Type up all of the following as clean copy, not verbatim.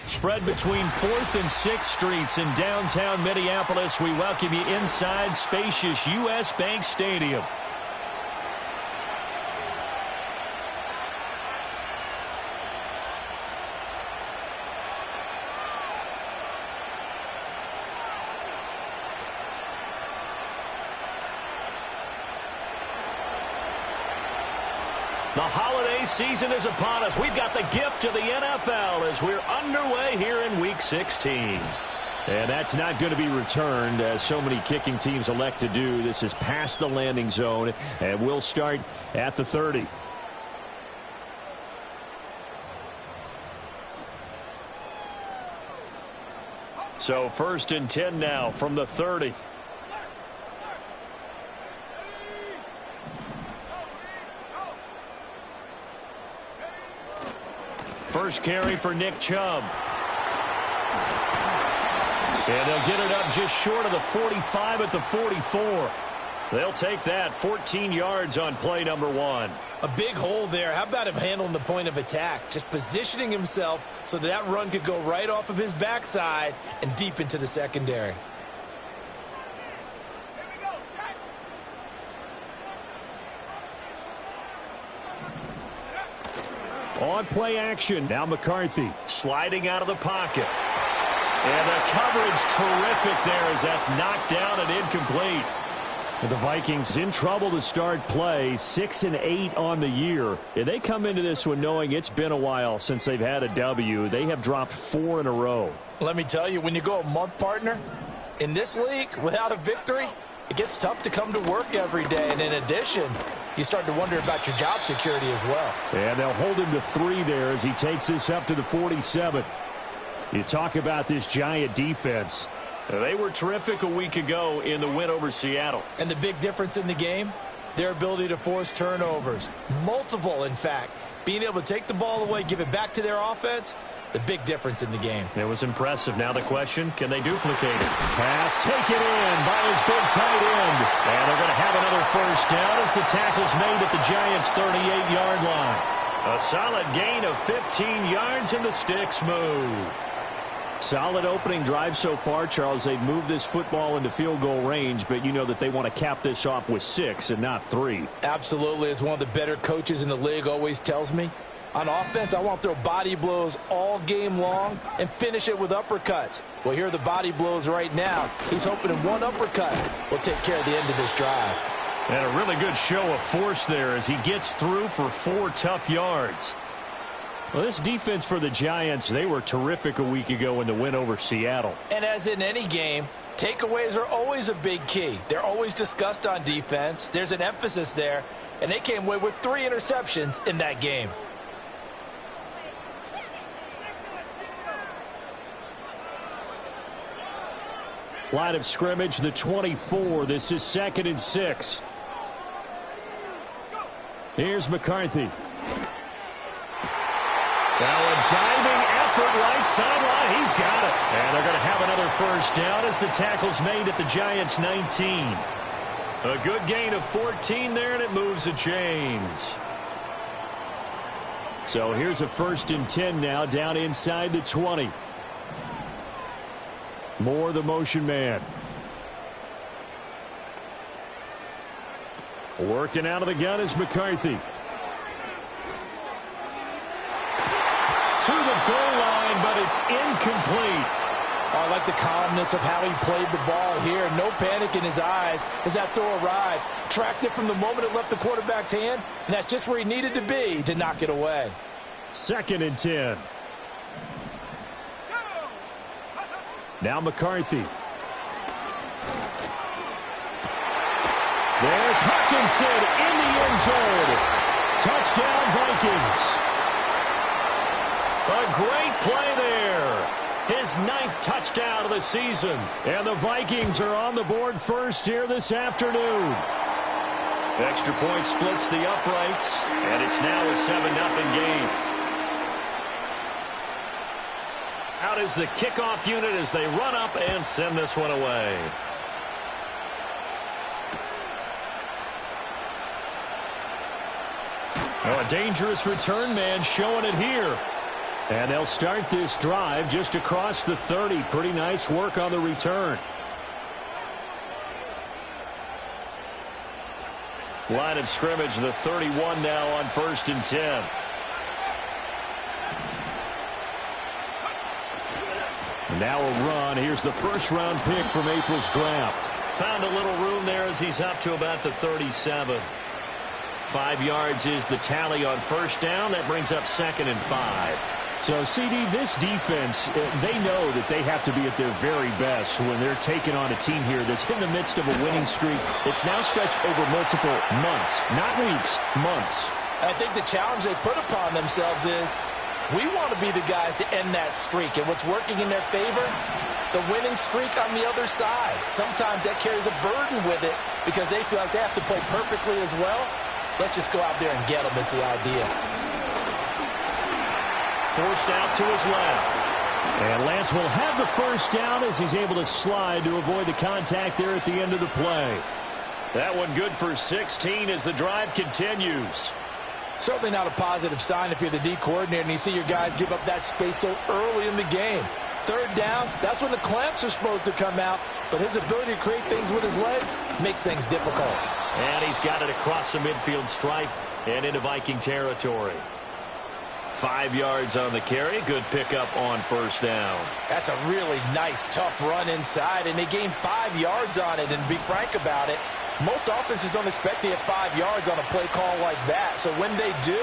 Spread between 4th and 6th Streets in downtown Minneapolis. We welcome you inside spacious U.S. Bank Stadium. The holiday season is upon us. We've got the gift of the NFL as we're underway here in Week 16. And that's not going to be returned, as so many kicking teams elect to do. This is past the landing zone, and we'll start at the 30. So 1st and 10 now from the 30. First carry for Nick Chubb. And they'll get it up just short of the 45 at the 44. They'll take that. 14 yards on play number 1. A big hole there. How about him handling the point of attack? Just positioning himself so that run could go right off of his backside and deep into the secondary. On play action, now McCarthy sliding out of the pocket. And the coverage terrific there as that's knocked down and incomplete. And the Vikings in trouble to start play, 6-8 on the year. And they come into this one knowing it's been a while since they've had a W. They have dropped 4 in a row. Let me tell you, when you go a month, partner, in this league without a victory, it gets tough to come to work every day. And in addition, you start to wonder about your job security as well. And they'll hold him to 3 there as he takes this up to the 47. You talk about this Giant defense. They were terrific a week ago in the win over Seattle. And the big difference in the game, their ability to force turnovers. Multiple, in fact. Being able to take the ball away, give it back to their offense, the big difference in the game. It was impressive. Now the question, can they duplicate it? Pass taken in by his big tight end. And they're going to have another first down as the tackle's made at the Giants' 38-yard line. A solid gain of 15 yards and the sticks move. Solid opening drive so far, Charles. They've moved this football into field goal range, but you know that they want to cap this off with 6 and not 3. Absolutely. As one of the better coaches in the league always tells me, on offense, I want to throw body blows all game long and finish it with uppercuts. Well, here are the body blows right now. He's hoping in one uppercut will take care of the end of this drive. And a really good show of force there as he gets through for 4 tough yards. Well, this defense for the Giants, they were terrific a week ago in the win over Seattle. And as in any game, takeaways are always a big key. They're always discussed on defense. There's an emphasis there, and they came away with 3 interceptions in that game. Line of scrimmage, the 24. This is 2nd and 6. Here's McCarthy. Now a diving effort right sideline. He's got it. And they're going to have another first down as the tackle's made at the Giants' 19. A good gain of 14 there, and it moves the chains. So here's a 1st and 10 now down inside the 20. Moore, the motion man. Working out of the gun is McCarthy. To the goal line, but it's incomplete. Oh, I like the calmness of how he played the ball here. No panic in his eyes as that throw arrived. Tracked it from the moment it left the quarterback's hand, and that's just where he needed to be to knock it away. 2nd and 10. Now McCarthy. There's Hawkinson in the end zone. Touchdown, Vikings. A great play there. His 9th touchdown of the season. And the Vikings are on the board first here this afternoon. Extra point splits the uprights, and it's now a 7-0 game. Out is the kickoff unit as they run up and send this one away. Oh, a dangerous return man showing it here. And they'll start this drive just across the 30. Pretty nice work on the return. Line of scrimmage, the 31 now on 1st and 10. Now a run. Here's the first-round pick from April's draft. Found a little room there as he's up to about the 37. 5 yards is the tally on first down. That brings up 2nd and 5. So, CD, this defense, they know that they have to be at their very best when they're taking on a team here that's in the midst of a winning streak. It's now stretched over multiple months, not weeks, months. I think the challenge they put upon themselves is we want to be the guys to end that streak. And what's working in their favor? The winning streak on the other side. Sometimes that carries a burden with it because they feel like they have to play perfectly as well. Let's just go out there and get them is the idea. Forced out to his left. And Lance will have the first down as he's able to slide to avoid the contact there at the end of the play. That one good for 16 as the drive continues. Certainly not a positive sign if you're the D coordinator and you see your guys give up that space so early in the game. 3rd down, that's when the clamps are supposed to come out. But his ability to create things with his legs makes things difficult. And he's got it across the midfield stripe and into Viking territory. 5 yards on the carry. Good pickup on first down. That's a really nice, tough run inside, and they gained 5 yards on it. And to be frank about it, most offenses don't expect to get 5 yards on a play call like that. So when they do,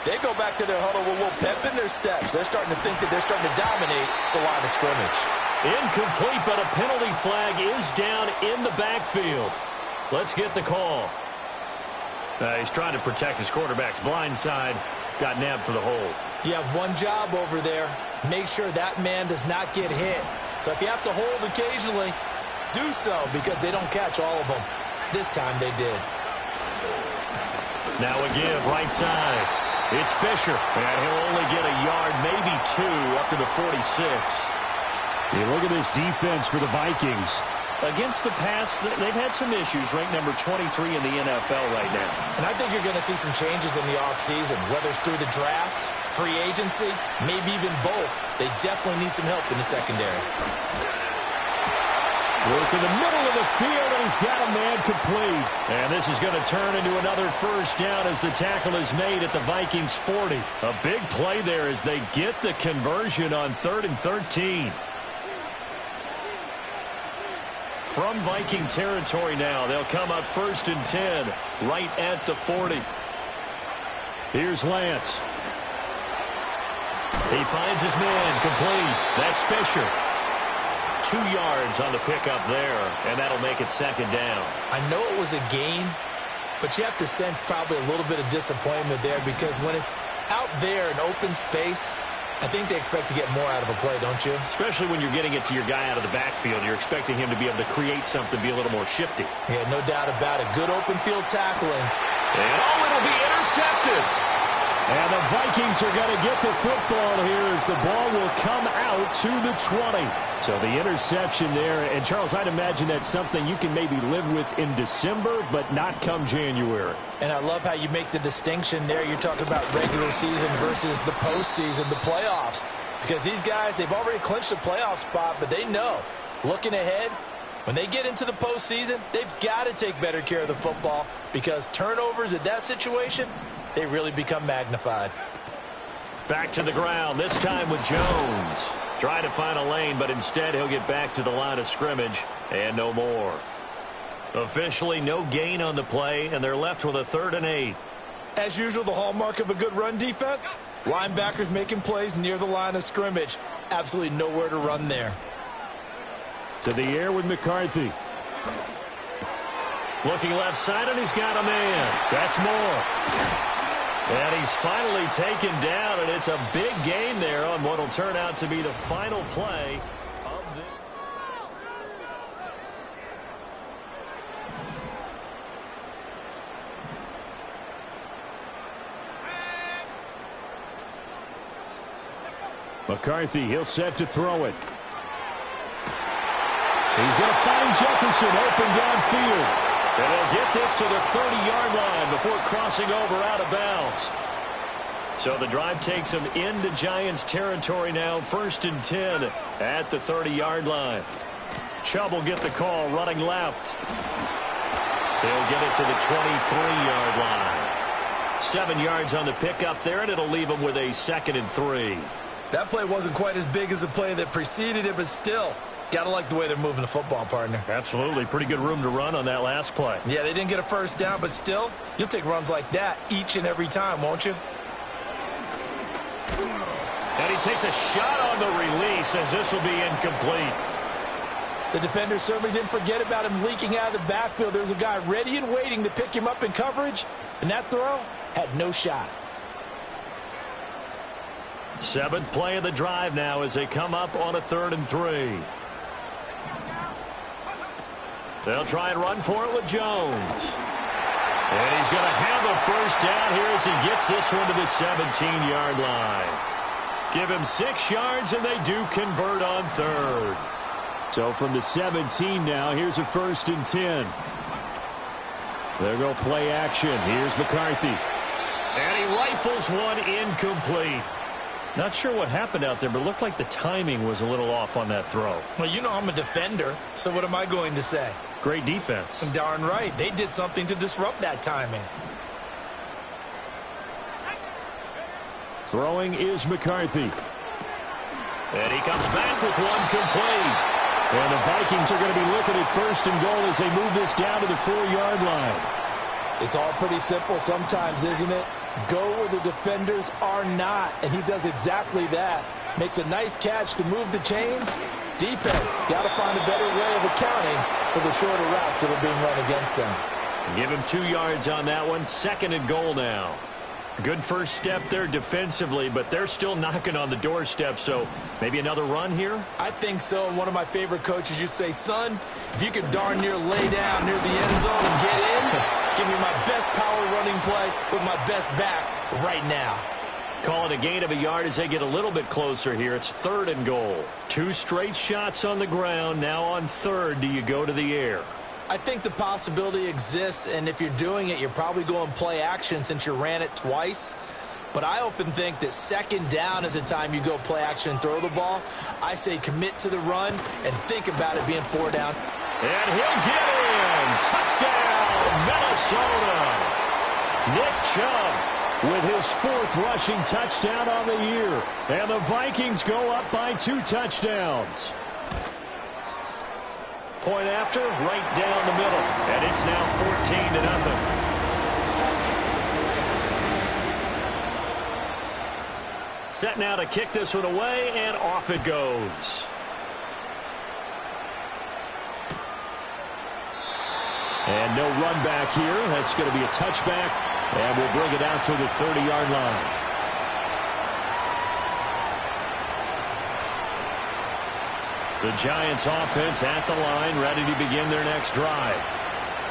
they go back to their huddle with a little pep in their steps. They're starting to think that they're starting to dominate the line of scrimmage. Incomplete, but a penalty flag is down in the backfield. Let's get the call. He's trying to protect his quarterback's blind side. Got nabbed for the hold. You have one job over there. Make sure that man does not get hit. So if you have to hold occasionally, do so because they don't catch all of them. This time they did. Now a give, right side. It's Fisher. And he'll only get a yard, maybe 2, up to the 46. You look at this defense for the Vikings. Against the pass, they've had some issues, ranked number 23 in the NFL right now. And I think you're going to see some changes in the offseason, whether it's through the draft, free agency, maybe even both. They definitely need some help in the secondary. Work in the middle of the field, and he's got a man complete. And this is going to turn into another first down as the tackle is made at the Vikings 40. A big play there as they get the conversion on 3rd and 13. From Viking territory now, they'll come up 1st and 10, right at the 40. Here's Lance. He finds his man complete. That's Fisher. 2 yards on the pickup there, and that'll make it 2nd down. I know it was a gain, but you have to sense probably a little bit of disappointment there because when it's out there in open space, I think they expect to get more out of a play, don't you? Especially when you're getting it to your guy out of the backfield. You're expecting him to be able to create something, be a little more shifty. Yeah, no doubt about it. Good open field tackling. And it'll be intercepted. And the Vikings are going to get the football here as the ball will come out to the 20. So the interception there. And, Charles, I'd imagine that's something you can maybe live with in December, but not come January. And I love how you make the distinction there. You're talking about regular season versus the postseason, the playoffs. Because these guys, they've already clinched a playoff spot, but they know, looking ahead, when they get into the postseason, they've got to take better care of the football because turnovers in that situation, they really become magnified. Back to the ground, this time with Jones. Trying to find a lane, but instead he'll get back to the line of scrimmage and no more. Officially no gain on the play, and they're left with a 3rd and 8. As usual, the hallmark of a good run defense, linebackers making plays near the line of scrimmage. Absolutely nowhere to run there. To the air with McCarthy. Looking left side, and he's got a man. That's Moore. And he's finally taken down, and it's a big gain there on what will turn out to be the final play of this. McCarthy, he'll set to throw it. He's going to find Jefferson open downfield. And he'll get this to the 30-yard line before crossing over out of bounds. So the drive takes him into Giants territory now, 1st and 10 at the 30-yard line. Chubb will get the call running left. He'll get it to the 23-yard line. 7 yards on the pickup there, and it'll leave him with a 2nd and 3. That play wasn't quite as big as the play that preceded it, but still, gotta like the way they're moving the football, partner. Absolutely. Pretty good room to run on that last play. Yeah, they didn't get a first down, but still, you'll take runs like that each and every time, won't you? And he takes a shot on the release as this will be incomplete. The defender certainly didn't forget about him leaking out of the backfield. There was a guy ready and waiting to pick him up in coverage, and that throw had no shot. 7th play of the drive now as they come up on a 3rd and 3. They'll try and run for it with Jones. And he's going to have a first down here as he gets this one to the 17-yard line. Give him 6 yards, and they do convert on 3rd. So from the 17 now, here's a 1st and 10. There go play action. Here's McCarthy. And he rifles one incomplete. Not sure what happened out there, but it looked like the timing was a little off on that throw. Well, you know I'm a defender, so what am I going to say? Great defense. Darn right. They did something to disrupt that timing. Throwing is McCarthy. And he comes back with one complete. And the Vikings are going to be looking at 1st and goal as they move this down to the 4-yard line. It's all pretty simple sometimes, isn't it? Go where the defenders are not, and he does exactly that. Makes a nice catch to move the chains. Defense got to find a better way of accounting for the shorter routes that are being run against them. Give him 2 yards on that one. 2nd and goal now. Good first step there defensively, but they're still knocking on the doorstep, so maybe another run here? I think so, and one of my favorite coaches used to say, son, if you can darn near lay down near the end zone and get in, give me my best power running play with my best back right now. Call it a gain of a yard as they get a little bit closer here. It's 3rd and goal. 2 straight shots on the ground. Now on 3rd, do you go to the air? I think the possibility exists, and if you're doing it, you're probably going play action since you ran it twice. But I often think that 2nd down is the time you go play action and throw the ball. I say commit to the run and think about it being 4 down. And he'll get in. Touchdown, Minnesota. Nick Chubb with his 4th rushing touchdown on the year. And the Vikings go up by 2 touchdowns. Point after, right down the middle. And it's now 14-0. Set now to kick this one away, and off it goes. And no run back here. That's going to be a touchback, and we'll bring it out to the 30-yard line. The Giants offense at the line, ready to begin their next drive.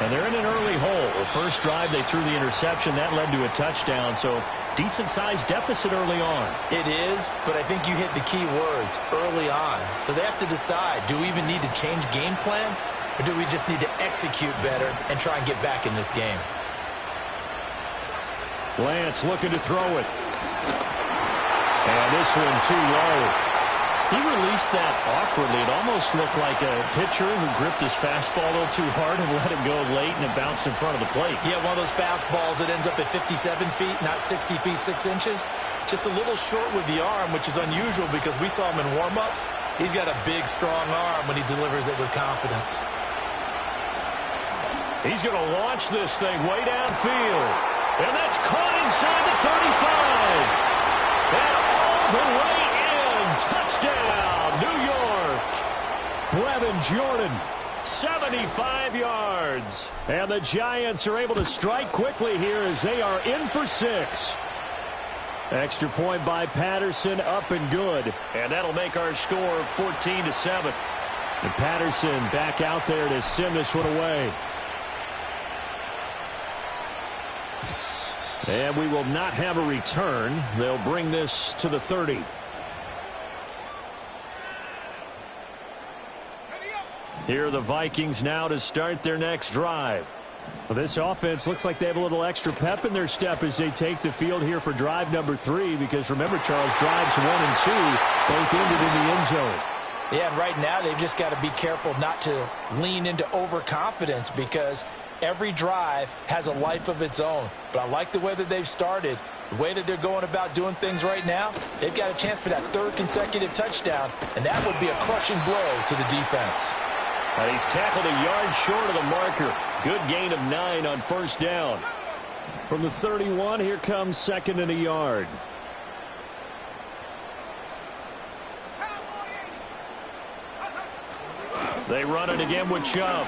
And they're in an early hole. The first drive, they threw the interception. That led to a touchdown, so decent-sized deficit early on. It is, but I think you hit the key words, early on. So they have to decide, do we even need to change game plan, or do we just need to execute better and try and get back in this game? Lance looking to throw it. And this one too low. He released that awkwardly. It almost looked like a pitcher who gripped his fastball a little too hard and let it go late, and it bounced in front of the plate. Yeah, one of those fastballs that ends up at 57 feet, not 60 feet, 6 inches. Just a little short with the arm, which is unusual because we saw him in warm-ups. He's got a big, strong arm when he delivers it with confidence. He's going to launch this thing way downfield. And that's caught inside the 35. And all the way in. Touchdown, New York. Brevin Jordan 75 yards. And the Giants are able to strike quickly here as they are in for 6. Extra point by Patterson, up and good. And that'll make our score 14-7. And Patterson back out there to send this one away. And we will not have a return. They'll bring this to the 30. Here are the Vikings now to start their next drive. Well, this offense looks like they have a little extra pep in their step as they take the field here for drive number 3. Because remember, Charles, drives 1 and 2 both ended in the end zone. Yeah, and right now they've just got to be careful not to lean into overconfidence because every drive has a life of its own. But I like the way that they've started, the way that they're going about doing things right now. They've got a chance for that 3rd consecutive touchdown, and that would be a crushing blow to the defense. He's tackled a yard short of the marker. Good gain of 9 on first down. From the 31, here comes 2nd and a yard. They run it again with Chubb.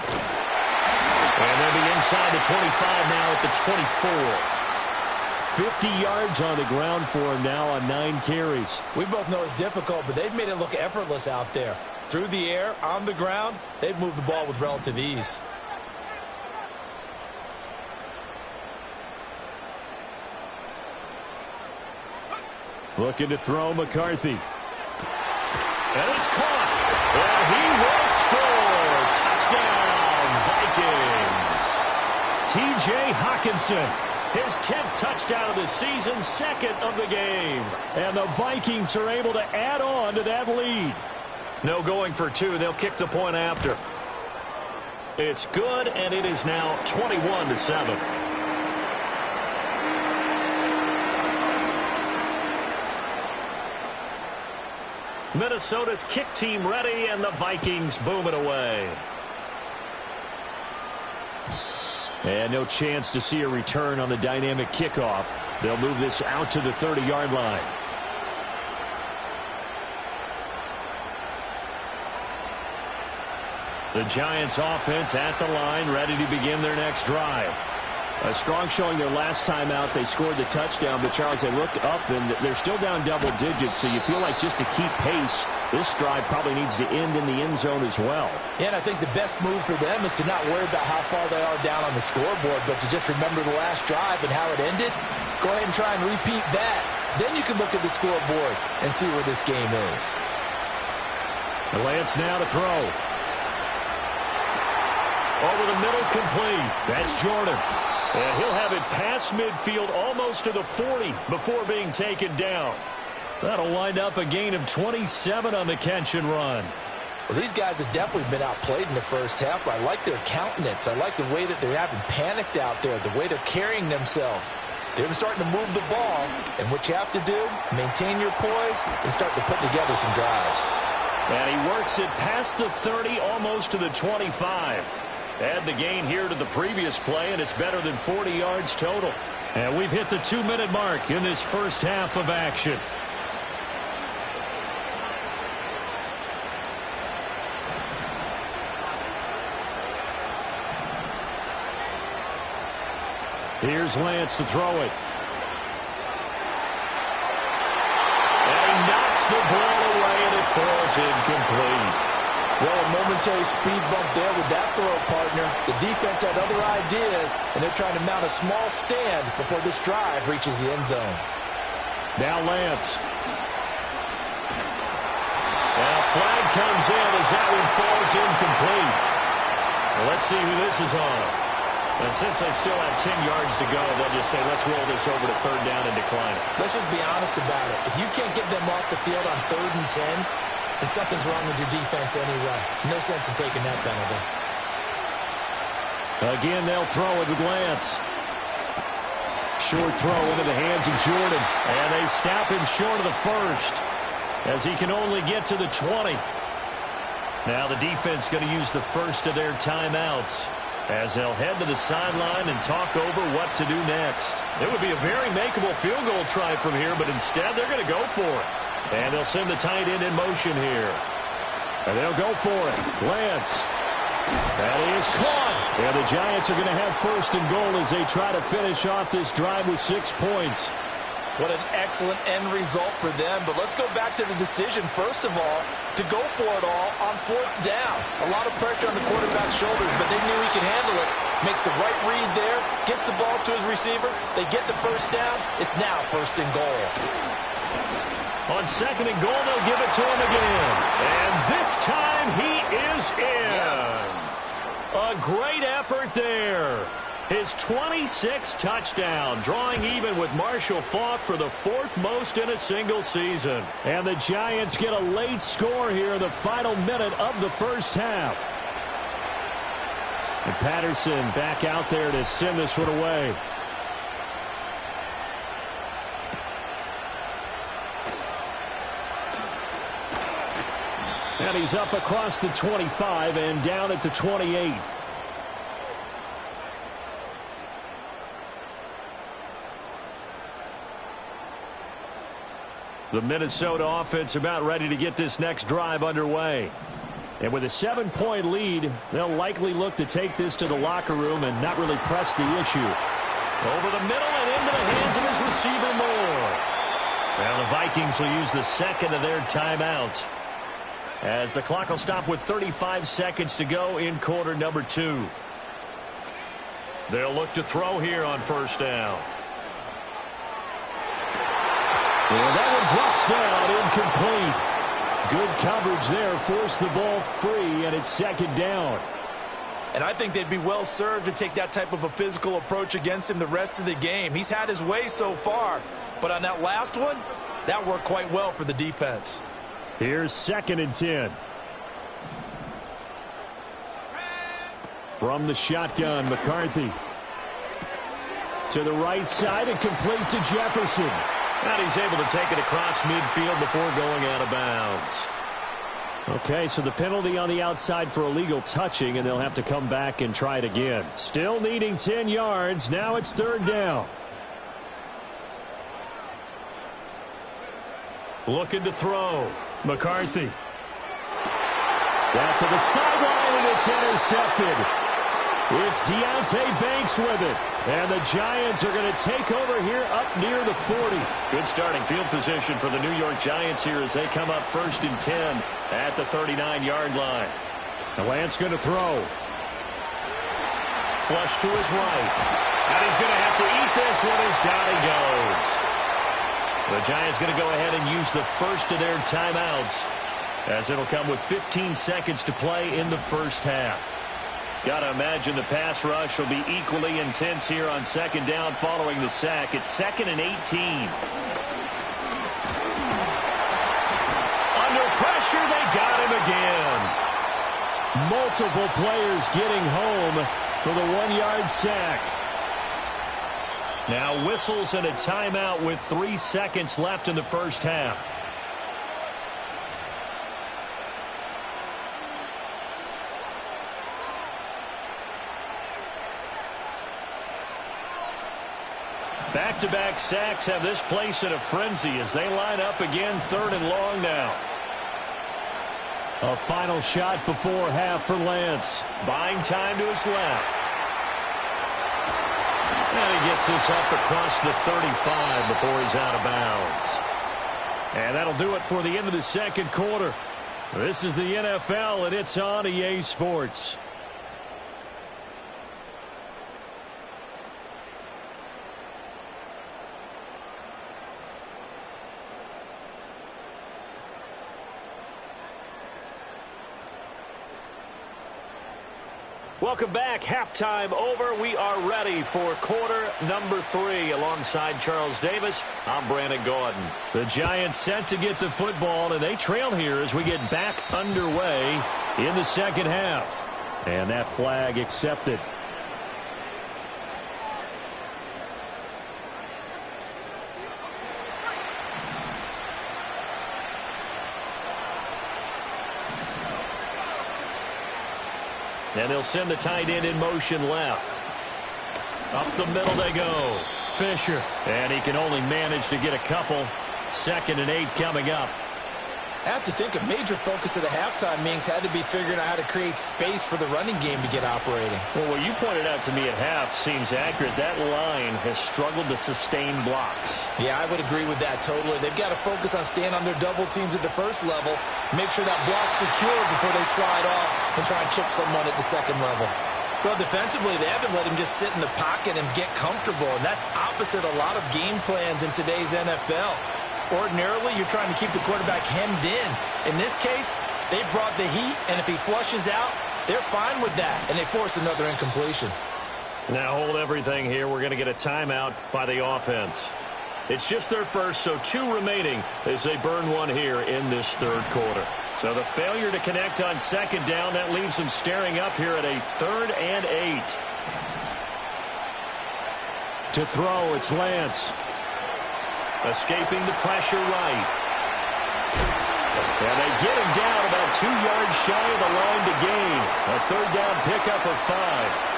And they'll be inside the 25 now at the 24. 50 yards on the ground for him now on 9 carries. We both know it's difficult, but they've made it look effortless out there. Through the air, on the ground, they've moved the ball with relative ease. Looking to throw McCarthy. And it's caught. And he will score. Touchdown, Vikings. T.J. Hockenson. His 10th touchdown of the season, 2nd of the game. And the Vikings are able to add on to that lead. No going for 2. They'll kick the point after. It's good, and it is now 21-7. Minnesota's kick team ready, and the Vikings boom it away. And no chance to see a return on the dynamic kickoff. They'll move this out to the 30-yard line. The Giants offense at the line, ready to begin their next drive. A strong showing their last time out. They scored the touchdown, but Charles, they look up and they're still down double digits, so you feel like just to keep pace, this drive probably needs to end in the end zone as well. Yeah, and I think the best move for them is to not worry about how far they are down on the scoreboard, but to just remember the last drive and how it ended. Go ahead and try and repeat that. Then you can look at the scoreboard and see where this game is. Lance now to throw. Over the middle, complete. That's Jordan. And he'll have it past midfield almost to the 40 before being taken down. That'll wind up a gain of 27 on the catch and run. Well, these guys have definitely been outplayed in the first half, but I like their countenance. I like the way that they're having panicked out there, the way they're carrying themselves. They're starting to move the ball, and what you have to do, maintain your poise and start to put together some drives. And he works it past the 30, almost to the 25. Add the gain here to the previous play, and it's better than 40 yards total. And we've hit the 2-minute mark in this first half of action. Here's Lance to throw it. And he knocks the ball away, and it falls incomplete. Well, a momentary speed bump there with that throw, partner. The defense had other ideas, and they're trying to mount a small stand before this drive reaches the end zone. Now Lance. And a flag comes in as that one falls incomplete. Well, let's see who this is on. And since they still have 10 yards to go, they'll just say, let's roll this over to 3rd down and decline it. Let's just be honest about it. If you can't get them off the field on 3rd and 10, and something's wrong with your defense anyway. No sense in taking that penalty. Again, they'll throw it with Lance. Short throw into the hands of Jordan. And they stop him short of the first, as he can only get to the 20. Now the defense going to use the first of their timeouts, as they'll head to the sideline and talk over what to do next. It would be a very makeable field goal try from here, but instead they're going to go for it. And they'll send the tight end in motion here. And they'll go for it. Lance. That is caught. And the Giants are going to have first and goal as they try to finish off this drive with 6 points. What an excellent end result for them. But let's go back to the decision, first of all, to go for it all on 4th down. A lot of pressure on the quarterback's shoulders, but they knew he could handle it. Makes the right read there, gets the ball to his receiver. They get the first down. It's now first and goal. On 2nd and goal, they'll give it to him again. And this time he is in. Yes. A great effort there. His 26th touchdown, drawing even with Marshall Faulk for the 4th most in a single season. And the Giants get a late score here in the final minute of the first half. And Patterson back out there to send this one away. And he's up across the 25 and down at the 28. The Minnesota offense about ready to get this next drive underway. And with a 7-point lead, they'll likely look to take this to the locker room and not really press the issue. Over the middle and into the hands of his receiver Moore. Now the Vikings will use the second of their timeouts, as the clock will stop with 35 seconds to go in quarter number 2. They'll look to throw here on first down. And that one drops down, incomplete. Good coverage there, forced the ball free, and it's second down. And I think they'd be well served to take that type of a physical approach against him the rest of the game. He's had his way so far, but on that last one, that worked quite well for the defense. Here's 2nd and 10. From the shotgun, McCarthy. To the right side and complete to Jefferson. And he's able to take it across midfield before going out of bounds. Okay, so the penalty on the outside for illegal touching, and they'll have to come back and try it again. Still needing 10 yards. Now it's 3rd down. Looking to throw. McCarthy. That's to the sideline, and it's intercepted. It's Deontay Banks with it. And the Giants are going to take over here up near the 40. Good starting field position for the New York Giants here as they come up 1st and 10 at the 39-yard line. The Lance going to throw. Flush to his right. And he's going to have to eat this one as down he goes. The Giants going to go ahead and use the first of their timeouts, as it'll come with 15 seconds to play in the first half. Got to imagine the pass rush will be equally intense here on 2nd down following the sack. It's 2nd and 18. Under pressure, they got him again. Multiple players getting home for the 1-yard sack. Now whistles and a timeout with 3 seconds left in the first half. Back-to-back sacks have this place in a frenzy as they line up again 3rd and long now. A final shot before half for Lance. Buying time to his left. And he gets this up across the 35 before he's out of bounds. And that'll do it for the end of the 2nd quarter. This is the NFL, and it's on EA Sports. Welcome back. Halftime over. We are ready for quarter number 3. Alongside Charles Davis, I'm Brandon Gaudin. The Giants set to get the football, and they trail here as we get back underway in the second half. And that flag accepted. And they'll send the tight end in motion left. Up the middle they go. Fisher. And he can only manage to get a couple. 2nd and 8 coming up. I have to think a major focus of the halftime meetings had to be figuring out how to create space for the running game to get operating. Well, what you pointed out to me at half seems accurate. That line has struggled to sustain blocks. Yeah, I would agree with that totally. They've got to focus on staying on their double teams at the first level, make sure that block's secure before they slide off and try and chip someone at the second level. Well, defensively, they haven't let him just sit in the pocket and get comfortable, and that's opposite a lot of game plans in today's NFL. Ordinarily, you're trying to keep the quarterback hemmed in. In this case, they brought the heat, and if he flushes out, they're fine with that, and they force another incompletion. Now hold everything here. We're going to get a timeout by the offense. It's just their first, so 2 remaining as they burn one here in this third quarter. So the failure to connect on second down, that leaves them staring up here at a 3rd and 8. To throw, it's Lance. Escaping the pressure right. And they get him down about 2 yards shy of the line to gain. A 3rd down pickup of 5.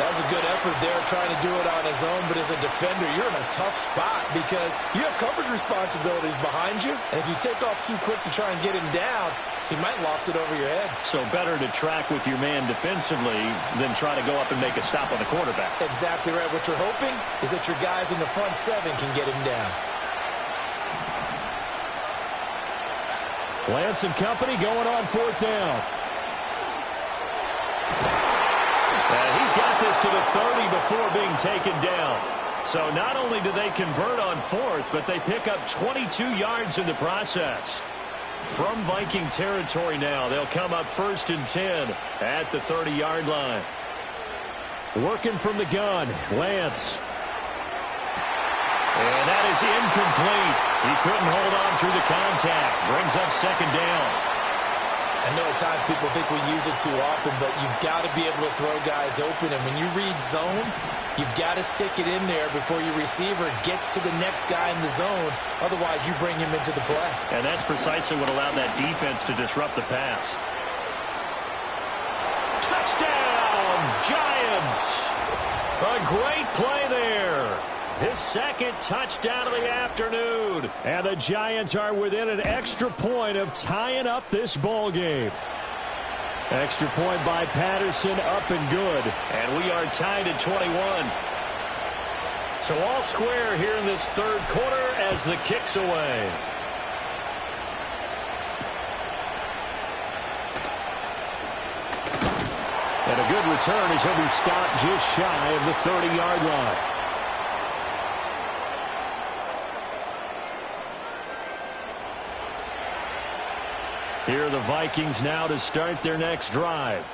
That was a good effort there trying to do it on his own, but as a defender, you're in a tough spot because you have coverage responsibilities behind you, and if you take off too quick to try and get him down, he might loft it over your head. So better to track with your man defensively than try to go up and make a stop on the quarterback. Exactly right. What you're hoping is that your guys in the front 7 can get him down. Lance and company going on 4th down. And he's got this to the 30 before being taken down. So not only do they convert on 4th, but they pick up 22 yards in the process. From Viking territory now, they'll come up 1st and 10 at the 30-yard line. Working from the gun, Lance. And that is incomplete. He couldn't hold on through the contact. Brings up 2nd down. I know at times people think we use it too often, but you've got to be able to throw guys open. And when you read zone, you've got to stick it in there before your receiver gets to the next guy in the zone. Otherwise, you bring him into the play. And that's precisely what allowed that defense to disrupt the pass. Touchdown, Giants! A great play there. His 2nd touchdown of the afternoon. And the Giants are within an extra point of tying up this ball game. Extra point by Patterson, up and good. And we are tied at 21. So all square here in this 3rd quarter as the kick's away. And a good return as he'll be stopped just shy of the 30-yard line. Here are the Vikings now to start their next drive.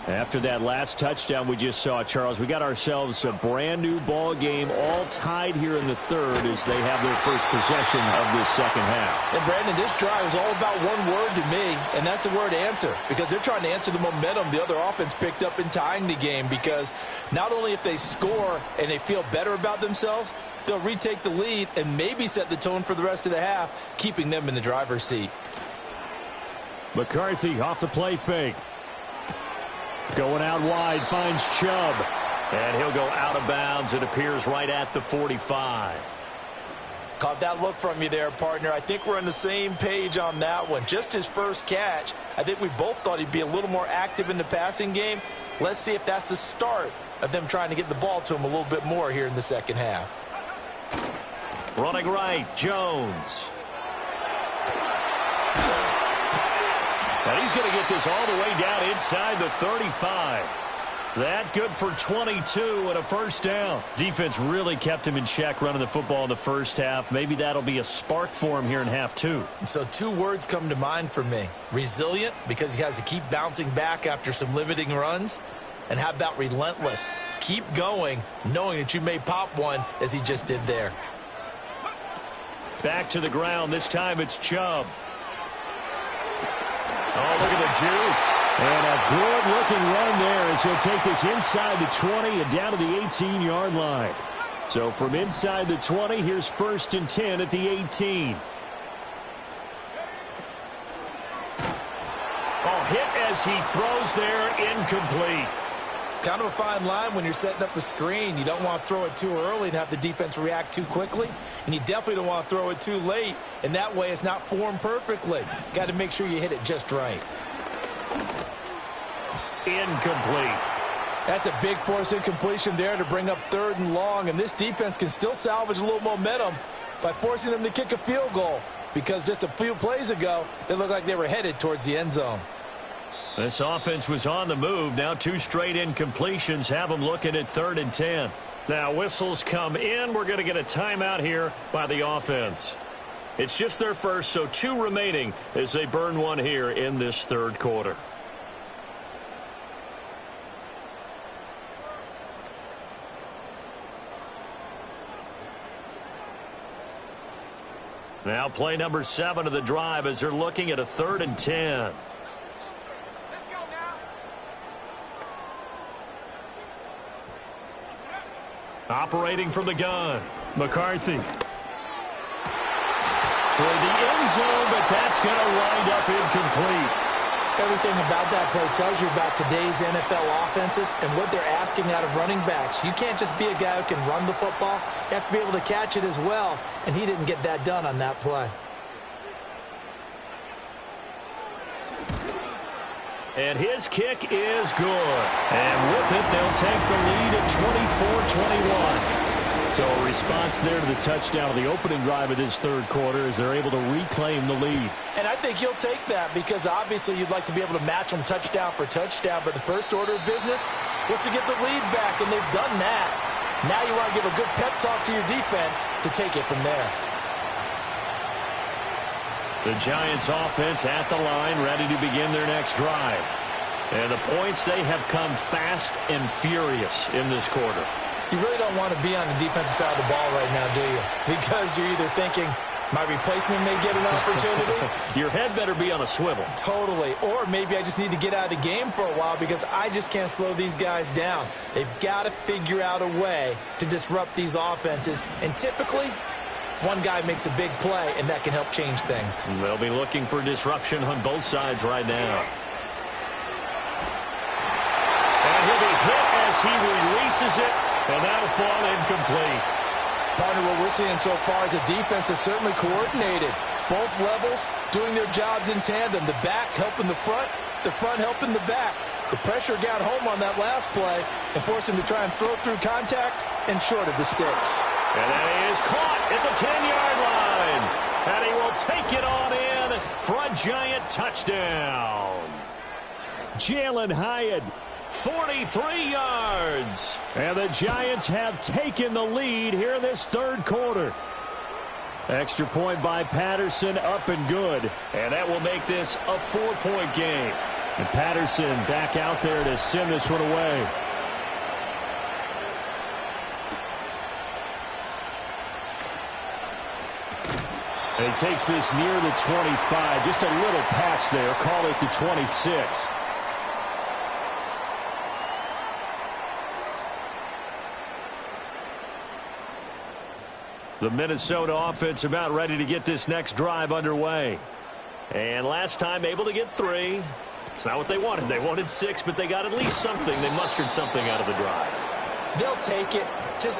After that last touchdown we just saw, Charles, we got ourselves a brand new ball game, all tied here in the 3rd as they have their first possession of this 2nd half. And Brandon, this drive is all about one word to me, and that's the word answer, because they're trying to answer the momentum the other offense picked up in tying the game, because not only if they score and they feel better about themselves, they'll retake the lead and maybe set the tone for the rest of the half, keeping them in the driver's seat. McCarthy off the play fake. Going out wide, finds Chubb. And he'll go out of bounds. It appears right at the 45. Caught that look from you there, partner. I think we're on the same page on that one. Just his first catch. I think we both thought he'd be a little more active in the passing game. Let's see if that's the start of them trying to get the ball to him a little bit more here in the 2nd half. Running right, Jones. And he's going to get this all the way down inside the 35. That good for 22 and a 1st down. Defense really kept him in check running the football in the 1st half. Maybe that'll be a spark for him here in half 2. So 2 words come to mind for me. Resilient, because he has to keep bouncing back after some limiting runs. And how about relentless? Keep going, knowing that you may pop one as he just did there. Back to the ground. This time it's Chubb. Oh, look at the juke. And a good-looking run there as he'll take this inside the 20 and down to the 18-yard line. So from inside the 20, here's 1st and 10 at the 18. Oh, hit as he throws there, incomplete. Kind of a fine line when you're setting up the screen. You don't want to throw it too early and have the defense react too quickly, and you definitely don't want to throw it too late, and that way it's not formed perfectly. Got to make sure you hit it just right. Incomplete. That's a big force incompletion there to bring up 3rd and long, and this defense can still salvage a little momentum by forcing them to kick a field goal, because just a few plays ago, they looked like they were headed towards the end zone. This offense was on the move. Now 2 straight incompletions have them looking at 3rd and 10. Now whistles come in. We're going to get a timeout here by the offense. It's just their first, so 2 remaining as they burn one here in this 3rd quarter. Now play number 7 of the drive as they're looking at a 3rd and 10. Operating from the gun, McCarthy. Toward the end zone, but that's going to wind up incomplete. Everything about that play tells you about today's NFL offenses and what they're asking out of running backs. You can't just be a guy who can run the football. You have to be able to catch it as well, and he didn't get that done on that play. And his kick is good. And with it, they'll take the lead at 24-21. So a response there to the touchdown of the opening drive of this 3rd quarter as they're able to reclaim the lead. And I think you'll take that because obviously you'd like to be able to match them touchdown for touchdown. But the first order of business was to get the lead back, and they've done that. Now you want to give a good pep talk to your defense to take it from there. The Giants offense at the line, ready to begin their next drive. And the points, they have come fast and furious in this quarter. You really don't want to be on the defensive side of the ball right now, do you? Because you're either thinking, my replacement may get an opportunity. Your head better be on a swivel. Totally. Or maybe I just need to get out of the game for a while because I just can't slow these guys down. They've got to figure out a way to disrupt these offenses. And typically, one guy makes a big play, and that can help change things. They'll be looking for disruption on both sides right now. And he'll be hit as he releases it, and that'll fall incomplete. Partner, what we're seeing so far is a defense that's certainly coordinated. Both levels doing their jobs in tandem. The back helping the front helping the back. The pressure got home on that last play and forced him to try and throw through contact and short of the sticks. And that is caught at the 10-yard line. And he will take it on in for a Giant touchdown. Jalen Hyatt, 43 yards. And the Giants have taken the lead here in this 3rd quarter. Extra point by Patterson, up and good. And that will make this a 4-point game. And Patterson back out there to send this one away. And he takes this near the 25. Just a little pass there. Call it the 26. The Minnesota offense about ready to get this next drive underway. And last time able to get 3. It's not what they wanted. They wanted 6, but they got at least something. They mustered something out of the drive. They'll take it.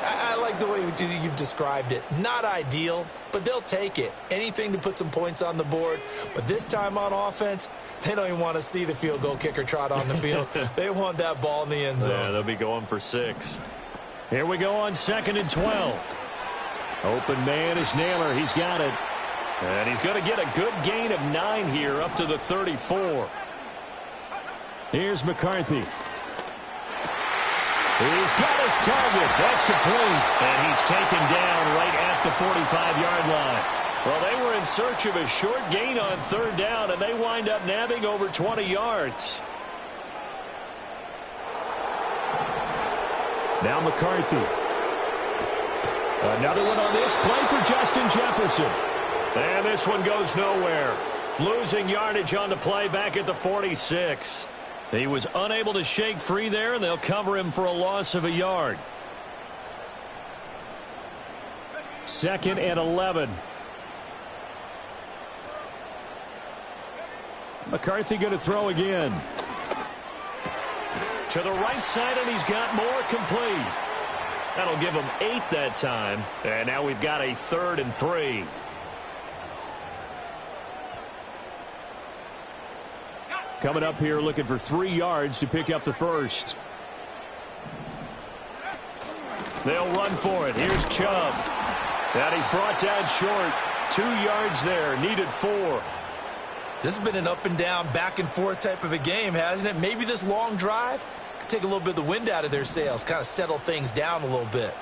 I like the way you've described it. Not ideal, but they'll take it. Anything to put some points on the board. But this time on offense, they don't even want to see the field goal kicker trot on the field. They want that ball in the end zone. Yeah, they'll be going for 6. Here we go on 2nd and 12. Open man is Naylor. He's got it. And he's going to get a good gain of 9 here up to the 34. Here's McCarthy. He's got his target. That's complete. And he's taken down right at the 45-yard line. Well, they were in search of a short gain on 3rd down, and they wind up nabbing over 20 yards. Now McCarthy. Another one on this play for Justin Jefferson. And this one goes nowhere. Losing yardage on the play back at the 46. He was unable to shake free there, and they'll cover him for a loss of a yard. 2nd and 11. McCarthy going to throw again. To the right side, and he's got more, complete. That'll give him 8 that time. And now we've got a 3rd and 3. Coming up here looking for 3 yards to pick up the first. They'll run for it. Here's Chubb. And he's brought down short. 2 yards there. Needed 4. This has been an up and down, back and forth type of a game, hasn't it? Maybe this long drive could take a little bit of the wind out of their sails, kind of settle things down a little bit.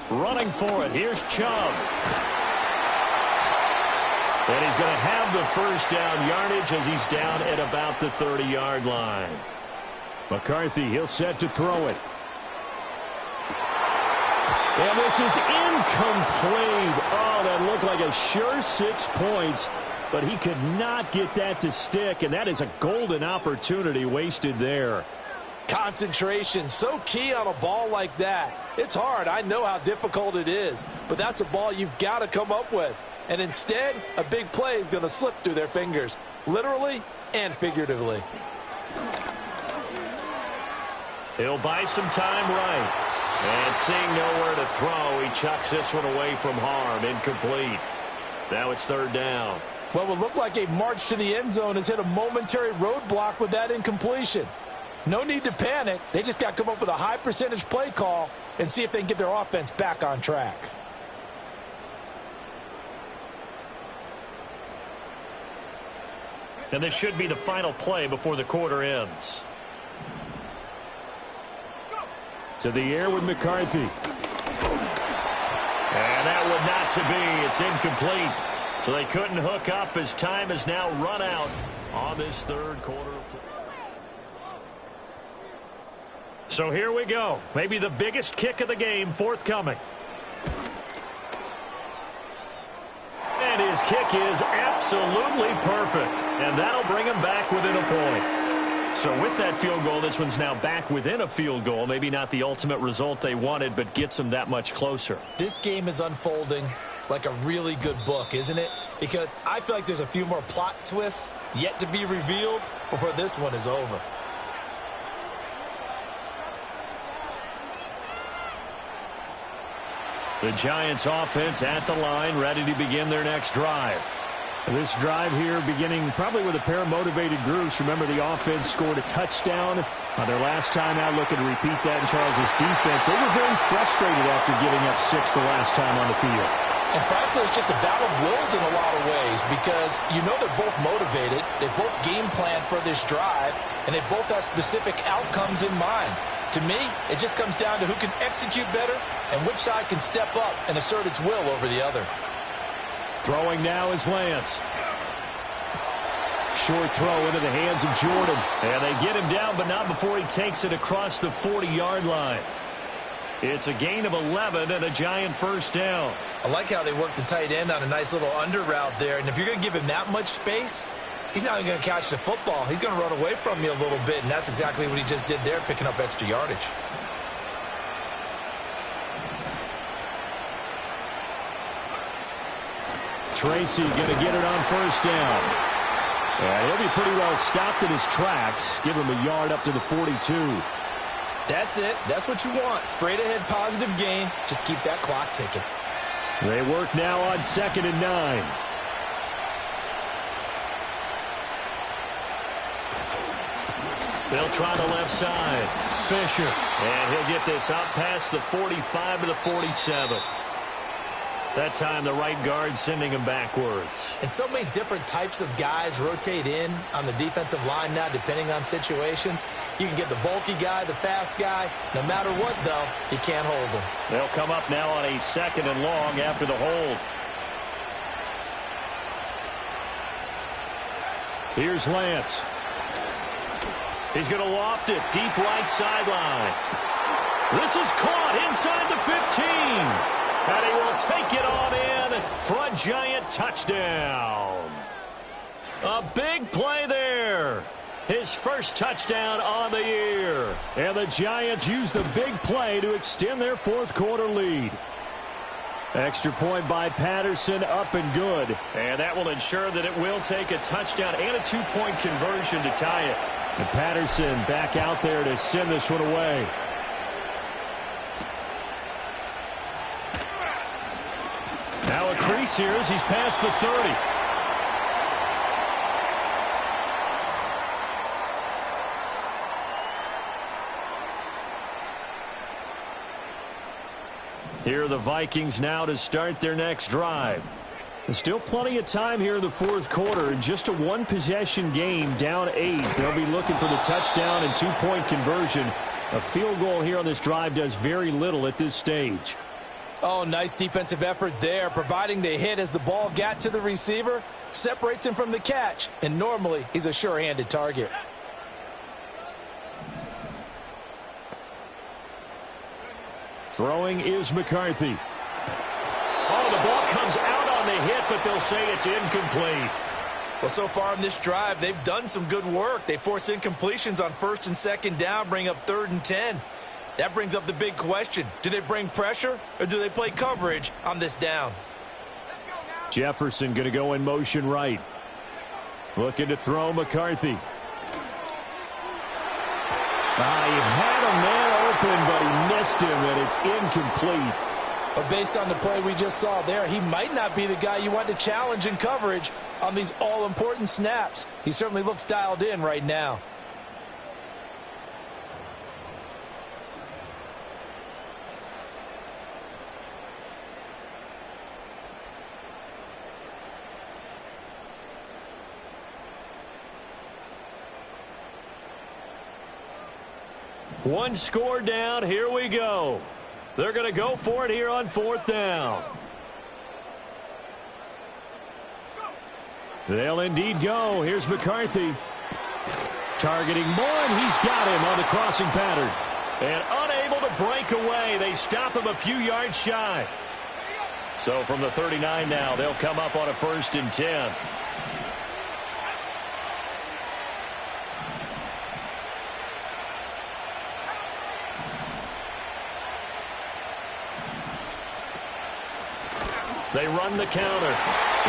Running for it. Here's Chubb. And he's going to have the first down yardage as he's down at about the 30-yard line. McCarthy, he'll set to throw it. And this is incomplete. Oh, that looked like a sure 6 points, but he could not get that to stick, and that is a golden opportunity wasted there. Concentration, so key on a ball like that. It's hard. I know how difficult it is, but that's a ball you've got to come up with. And instead, a big play is going to slip through their fingers, literally and figuratively. He'll buy some time right. And seeing nowhere to throw, he chucks this one away from harm. Incomplete. Now it's 3rd down. Well, it would look like a march to the end zone has hit a momentary roadblock with that incompletion. No need to panic. They just got to come up with a high percentage play call and see if they can get their offense back on track. And this should be the final play before the quarter ends. To the air with McCarthy. And that would not to be. It's incomplete. So they couldn't hook up as time has now run out on this 3rd quarter. So here we go. Maybe the biggest kick of the game forthcoming. And his kick is absolutely perfect. And that'll bring him back within a point. So with that field goal, this one's now back within a field goal. Maybe not the ultimate result they wanted, but gets them that much closer. This game is unfolding like a really good book, isn't it? Because I feel like there's a few more plot twists yet to be revealed before this one is over. The Giants offense at the line, ready to begin their next drive. This drive here beginning probably with a pair of motivated groups. Remember, the offense scored a touchdown on their last time out, looking to repeat that in Charles' defense. They were very frustrated after giving up 6 the last time on the field. And frankly, it's just a battle of wills in a lot of ways because you know they're both motivated. They both game plan for this drive, and they both have specific outcomes in mind. To me, it just comes down to who can execute better and which side can step up and assert its will over the other. Throwing now is Lance. Short throw into the hands of Jordan. And they get him down, but not before he takes it across the 40-yard line. It's a gain of 11 and a Giant first down. I like how they work the tight end on a nice little under route there. And if you're going to give him that much space, he's not even going to catch the football. He's going to run away from you a little bit, and that's exactly what he just did there, picking up extra yardage. Tracy going to get it on first down. And he'll be pretty well stopped in his tracks. Give him a yard up to the 42. That's it. That's what you want. Straight ahead positive gain. Just keep that clock ticking. They work now on 2nd and 9. They'll try the left side. Fisher. And he'll get this out past the 45 to the 47. That time the right guard sending him backwards. And so many different types of guys rotate in on the defensive line now depending on situations. You can get the bulky guy, the fast guy. No matter what, though, you can't hold them. They'll come up now on a 2nd and long after the hold. Here's Lance. He's going to loft it deep right sideline. This is caught inside the 15. And he will take it on in for a Giant touchdown. A big play there. His first touchdown on the year. And the Giants use the big play to extend their 4th quarter lead. Extra point by Patterson, up and good. And that will ensure that it will take a touchdown and a 2-point conversion to tie it. And Patterson back out there to send this one away. Now a crease here as he's past the 30. Here are the Vikings now to start their next drive. There's still plenty of time here in the fourth quarter. Just a one-possession game, down 8. They'll be looking for the touchdown and 2-point conversion. A field goal here on this drive does very little at this stage. Oh, nice defensive effort there, providing the hit as the ball got to the receiver, separates him from the catch, and normally he's a sure-handed target. Throwing is McCarthy. Oh, the ball comes out on the hit, but they'll say it's incomplete. Well, so far in this drive, they've done some good work. They force incompletions on 1st and 2nd down, bring up 3rd and 10. That brings up the big question. Do they bring pressure, or do they play coverage on this down? Jefferson going to go in motion right. Looking to throw McCarthy. He had a man open, but he missed him, and it's incomplete. But based on the play we just saw there, he might not be the guy you want to challenge in coverage on these all-important snaps. He certainly looks dialed in right now. One score down. Here we go. They're going to go for it here on 4th down. They'll indeed go. Here's McCarthy. Targeting more, and he's got him on the crossing pattern. And unable to break away. They stop him a few yards shy. So from the 39 now, they'll come up on a 1st and 10. They run the counter.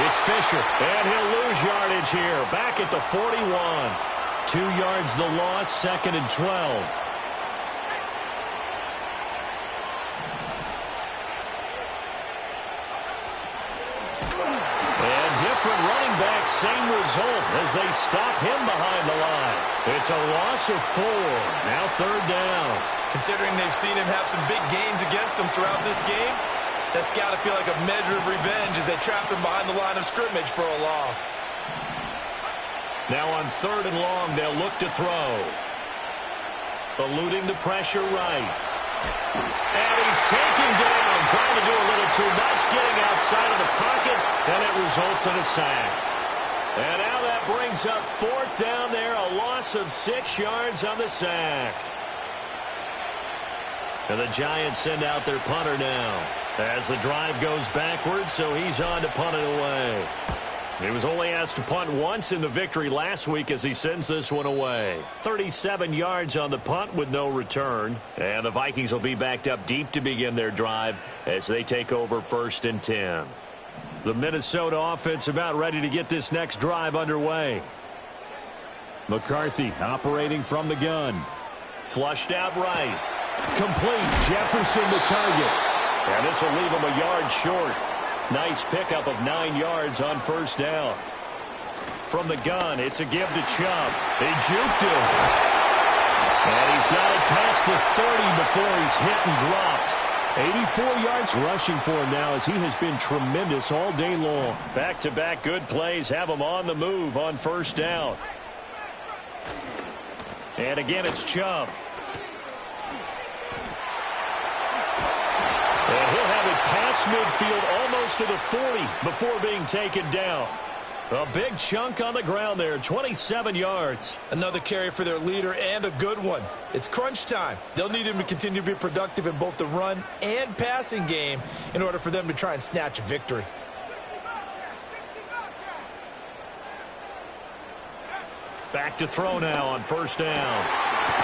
It's Fisher, and he'll lose yardage here. Back at the 41. 2 yards the loss, 2nd and 12. And different running back, same result as they stop him behind the line. It's a loss of 4. Now 3rd down. Considering they've seen him have some big gains against him throughout this game, that's got to feel like a measure of revenge as they trap him behind the line of scrimmage for a loss. Now on 3rd and long, they'll look to throw. Eluding the pressure right. And he's taken down, trying to do a little too much, getting outside of the pocket, and it results in a sack. And now that brings up 4th down there, a loss of 6 yards on the sack. And the Giants send out their punter now as the drive goes backwards, so he's on to punt it away. He was only asked to punt once in the victory last week as he sends this one away. 37 yards on the punt with no return. And the Vikings will be backed up deep to begin their drive as they take over 1st and 10. The Minnesota offense about ready to get this next drive underway. McCarthy operating from the gun. Flushed out right. Complete. Jefferson the target. And this will leave him a yard short. Nice pickup of 9 yards on 1st down. From the gun, it's a give to Chubb. They juked him. And he's got it past the 30 before he's hit and dropped. 84 yards rushing for him now as he has been tremendous all day long. Back-to-back good plays have him on the move on 1st down. And again, it's Chubb. And he'll have it past midfield almost to the 40 before being taken down. A big chunk on the ground there, 27 yards. Another carry for their leader and a good one. It's crunch time. They'll need him to continue to be productive in both the run and passing game in order for them to try and snatch a victory. Back to throw now on 1st down.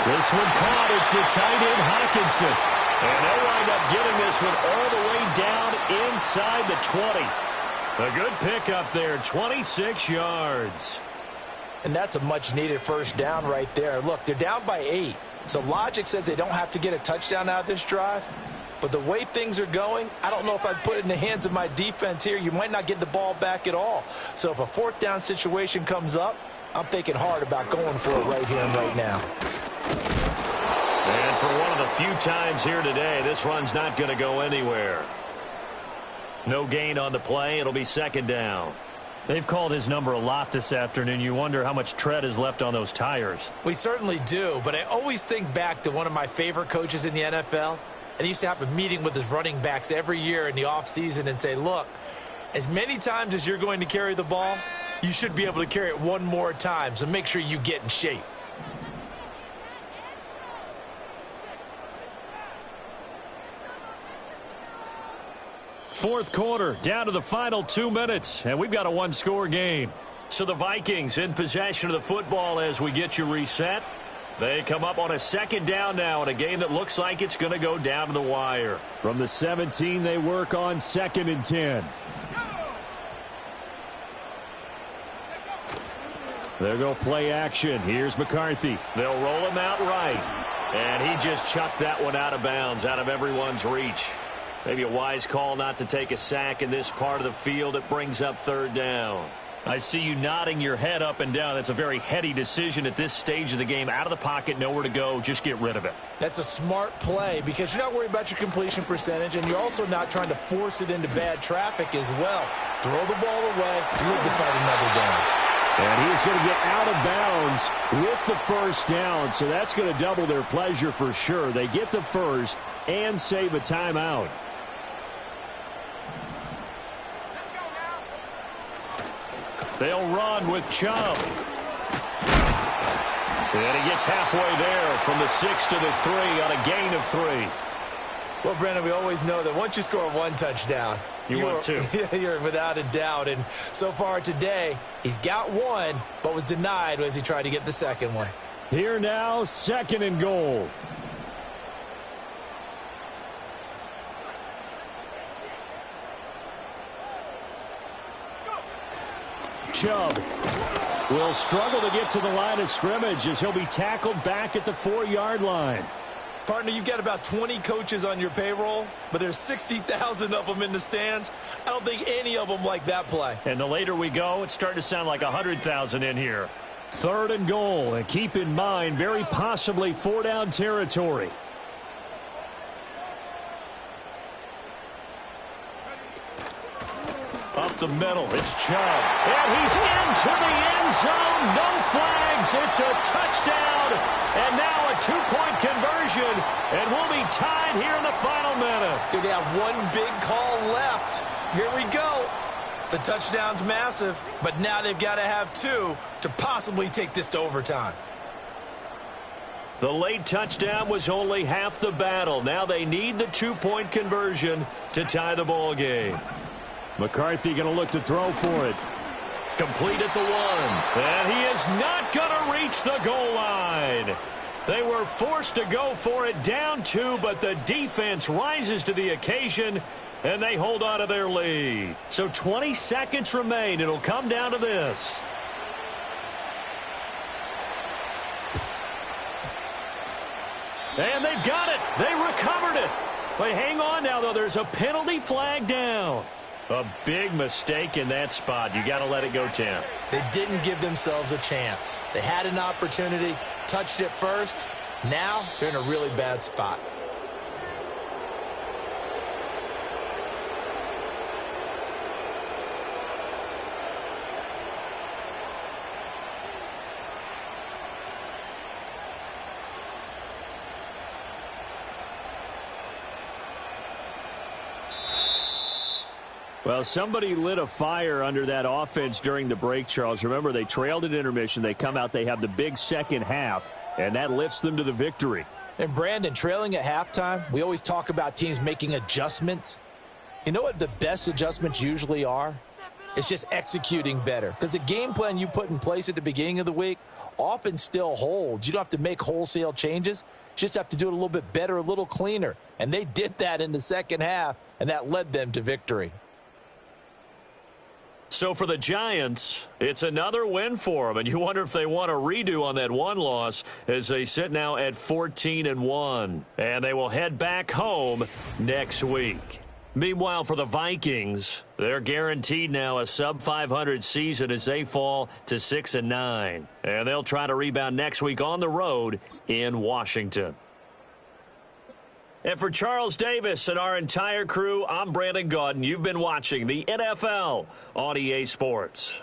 This one caught. It's the tight end Hockenson. And they'll wind up getting this one all the way down inside the 20. A good pickup there, 26 yards. And that's a much-needed first down right there. Look, they're down by 8. So logic says they don't have to get a touchdown out of this drive. But the way things are going, I don't know if I'd put it in the hands of my defense here. You might not get the ball back at all. So if a fourth down situation comes up, I'm thinking hard about going for it right here and right now. And for one of the few times here today, this run's not going to go anywhere. No gain on the play. It'll be second down. They've called his number a lot this afternoon. You wonder how much tread is left on those tires. We certainly do, but I always think back to one of my favorite coaches in the NFL. And he used to have a meeting with his running backs every year in the offseason and say, look, as many times as you're going to carry the ball, you should be able to carry it one more time, so make sure you get in shape. Fourth quarter, down to the final 2 minutes, and we've got a one-score game. So the Vikings in possession of the football as we get you reset. They come up on a second down now in a game that looks like it's going to go down to the wire. From the 17, they work on 2nd and 10. They'll go play action. Here's McCarthy. They'll roll him out right. And he just chucked that one out of bounds, out of everyone's reach. Maybe a wise call not to take a sack in this part of the field. It brings up third down. I see you nodding your head up and down. That's a very heady decision at this stage of the game. Out of the pocket, nowhere to go. Just get rid of it. That's a smart play because you're not worried about your completion percentage, and you're also not trying to force it into bad traffic as well. Throw the ball away. Live to fight another down. And he's going to get out of bounds with the first down, so that's going to double their pleasure for sure. They get the first and save a timeout. They'll run with Chubb. And he gets halfway there from the 6 to the 3 on a gain of 3. Well, Brandon, we always know that once you score one touchdown, want two. You're without a doubt. And so far today, he's got one, but was denied as he tried to get the second one. Here now, 2nd and goal. Chubb will struggle to get to the line of scrimmage as he'll be tackled back at the 4-yard line. Partner, you've got about 20 coaches on your payroll, but there's 60,000 of them in the stands. I don't think any of them like that play. And the later we go, it's starting to sound like 100,000 in here. 3rd and goal, and keep in mind, very possibly 4-down territory. Up the middle, it's Chubb. And he's into the end zone. No flags. It's a touchdown. And now a 2-point conversion. And we'll be tied here in the final minute. They have one big call left. Here we go. The touchdown's massive, but now they've got to have 2 to possibly take this to overtime. The late touchdown was only half the battle. Now they need the 2-point conversion to tie the ball game. McCarthy going to look to throw for it. Complete at the 1. And he is not going to reach the goal line. They were forced to go for it down 2, but the defense rises to the occasion, and they hold on to their lead. So 20 seconds remain. It'll come down to this. And they've got it. They recovered it. But hang on now, though. There's a penalty flag down. A big mistake in that spot. You got to let it go, Tim. They didn't give themselves a chance. They had an opportunity, touched it first. Now they're in a really bad spot. Well, somebody lit a fire under that offense during the break, Charles. Remember, they trailed at intermission. They come out, they have the big second half, and that lifts them to the victory. And, Brandon, trailing at halftime, we always talk about teams making adjustments. You know what the best adjustments usually are? It's just executing better. Because the game plan you put in place at the beginning of the week often still holds. You don't have to make wholesale changes. Just have to do it a little bit better, a little cleaner. And they did that in the second half, and that led them to victory. So for the Giants, it's another win for them, and you wonder if they want a redo on that one loss as they sit now at 14-1, and they will head back home next week. Meanwhile, for the Vikings, they're guaranteed now a sub-500 season as they fall to 6-9, and they'll try to rebound next week on the road in Washington. And for Charles Davis and our entire crew, I'm Brandon Gaudin. You've been watching the NFL on EA Sports.